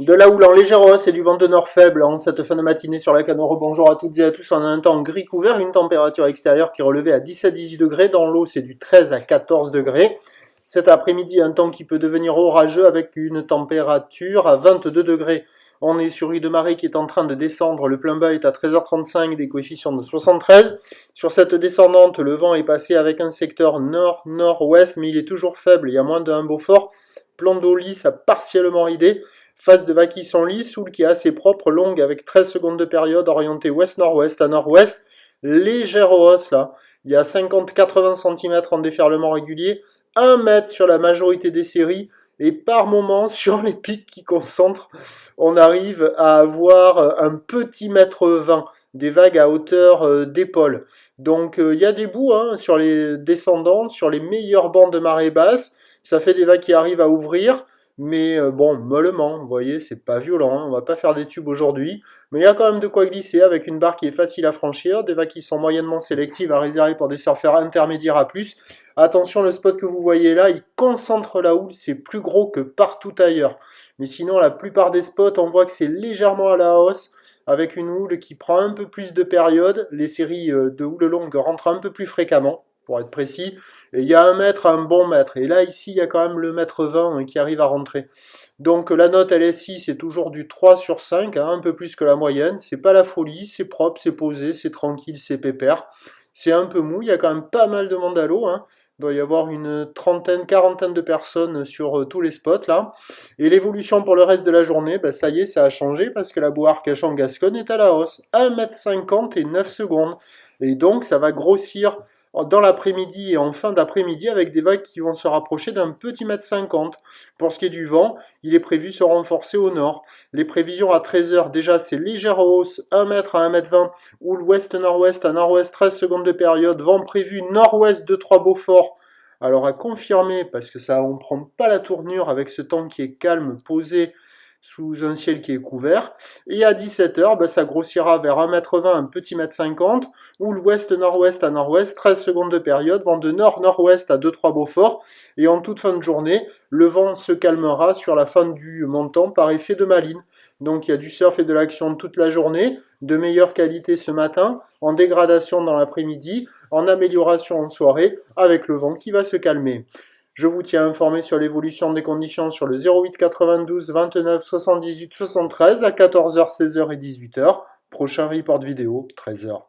De la houle en légère hausse et du vent de nord faible en cette fin de matinée sur la Canore. Bonjour à toutes et à tous. On a un temps gris couvert, une température extérieure qui est relevée à 17-18 degrés. Dans l'eau, c'est du 13 à 14 degrés. Cet après-midi, un temps qui peut devenir orageux avec une température à 22 degrés. On est sur une marée qui est en train de descendre. Le plein bas est à 13h35, des coefficients de 73. Sur cette descendante, le vent est passé avec un secteur nord-nord-ouest, mais il est toujours faible. Il y a moins d'un Beaufort. Plan d'eau lisse a partiellement ridé. Phase de vagues qui sont lisses, houle qui est assez propre, longue avec 13 secondes de période, orientée ouest-nord-ouest à nord-ouest. Légère hausse là. Il y a 50-80 cm en déferlement régulier, 1 mètre sur la majorité des séries. Et par moment, sur les pics qui concentrent, on arrive à avoir un petit mètre 20, des vagues à hauteur d'épaule. Donc il y a des bouts sur les descendants, sur les meilleurs bancs de marée basse. Ça fait des vagues qui arrivent à ouvrir. Mais bon, mollement, vous voyez, c'est pas violent, on va pas faire des tubes aujourd'hui, mais il y a quand même de quoi glisser avec une barre qui est facile à franchir, des vagues qui sont moyennement sélectives à réserver pour des surfeurs intermédiaires à plus. Attention, le spot que vous voyez là, il concentre la houle, c'est plus gros que partout ailleurs. Mais sinon, la plupart des spots, on voit que c'est légèrement à la hausse, avec une houle qui prend un peu plus de période, les séries de houle longue rentrent un peu plus fréquemment, pour être précis, et il y a 1 mètre, un bon mètre, et là ici il y a quand même le mètre 20 qui arrive à rentrer. Donc la note LSI c'est toujours du 3 sur 5, un peu plus que la moyenne, c'est pas la folie, c'est propre, c'est posé, c'est tranquille, c'est pépère, c'est un peu mou, il y a quand même pas mal de monde à l'eau, il doit y avoir une trentaine, quarantaine de personnes sur tous les spots là. Et l'évolution pour le reste de la journée, ça y est, ça a changé parce que la boue Arcachon-Gascogne est à la hausse. 1,50 m et 9 secondes. Et donc ça va grossir dans l'après-midi et en fin d'après-midi avec des vagues qui vont se rapprocher d'un petit mètre 50. Pour ce qui est du vent, il est prévu se renforcer au nord. Les prévisions à 13h, déjà c'est légère hausse, 1 mètre à 1 mètre 20, ou l'ouest-nord-ouest à nord-ouest, 13 secondes de période, vent prévu nord-ouest de 3 Beaufort. Alors à confirmer, parce que ça on ne prend pas la tournure avec ce temps qui est calme, posé, sous un ciel qui est couvert, et à 17h, ça grossira vers 1,20 m, un petit mètre 50, ou l'ouest-nord-ouest à nord-ouest, 13 secondes de période, vent de nord-nord-ouest à 2-3 Beaufort, et en toute fin de journée, le vent se calmera sur la fin du montant par effet de Malines. Donc il y a du surf et de l'action toute la journée, de meilleure qualité ce matin, en dégradation dans l'après-midi, en amélioration en soirée, avec le vent qui va se calmer. Je vous tiens informé sur l'évolution des conditions sur le 08 92 29 78 73 à 14h, 16h et 18h. Prochain report vidéo, 13h.